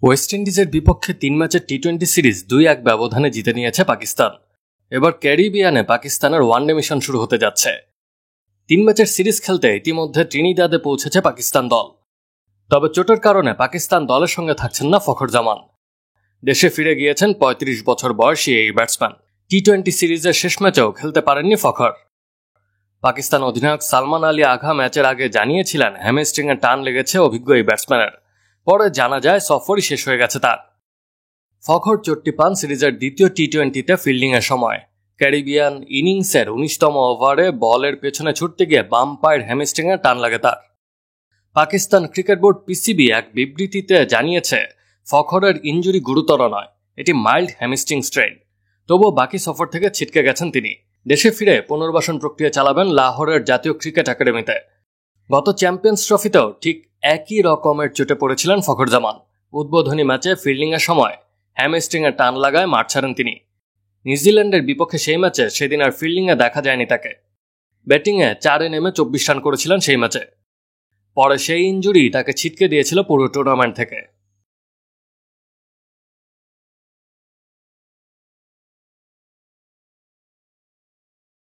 West ইন্ডিজের বিপক্ষে 3 ম্যাচের টি-20 সিরিজ 2-1 ব্যবধানে জিতে নিয়েছে পাকিস্তান। এবার ক্যারিবিয়ানে পাকিস্তানের ওয়ানডে মিশন শুরু হতে যাচ্ছে। 3 ম্যাচের সিরিজ খেলতে ইতিমধ্যে ট্রিনিদাদে পৌঁছেছে পাকিস্তান দল। তবে চোটের কারণে পাকিস্তান দলের সঙ্গে থাকছেন না ফখর জামান। দেশে ফিরে গিয়েছেন 35 বছর বয়সী এই ব্যাটসম্যান। টি-20 সিরিজের শেষ ম্যাচেও খেলতে পারেননি ফখর। পাকিস্তান অধিনায়ক সালমান আলী আগা ম্যাচের আগে জানিয়েছিলেন হ্যামস্ট্রিংয়ে টান লেগেছে অভিজ্ঞ এই ব্যাটসম্যানের। পরে জানা যায় সফরই শেষ হয়ে গেছে তার। ফখর চোটটি পান সিরিজের দ্বিতীয় টি-20তে ফিল্ডিংয়ের সময়। ক্যারিবিয়ান ইনিংসের 19তম ওভারে বলের পেছনে ছুটতে গিয়ে বাম পায়ের হ্যামস্ট্রিংয়ে টান লাগে তার। পাকিস্তান ক্রিকেট বোর্ড পিসিবি এক বিবৃতিতে জানিয়েছে ফখরের ইনজুরি গুরুতর নয়, এটি মাইল্ড হ্যামস্ট্রিং স্ট্রেন। তবুও বাকি সফর থেকে ছিটকে গেছেন তিনি। দেশে ফিরে পুনর্বাসন প্রক্রিয়া চালাবেন লাহোরের জাতীয় ক্রিকেট একাডেমিতে। গত চ্যাম্পিয়ন্স ট্রফিতেও ঠিক একই রকমের চোটে পড়েছিলেন ফখর জামান। উদ্বোধনী ম্যাচে ফিল্ডিংয়ের সময় হ্যামস্ট্রিংয়ে টান লাগায় মাঠ ছাড়েন তিনি। নিউজিল্যান্ডের বিপক্ষে সেই ম্যাচে সেদিন আর ফিল্ডিংয়ে দেখা যায়নি তাকে। ব্যাটিংয়ে 4-এ নেমে 24 রান করেছিলেন সেই ম্যাচে। পরে সেই ইনজুরি তাকে ছিটকে দিয়েছিল পুরো টুর্নামেন্ট থেকে।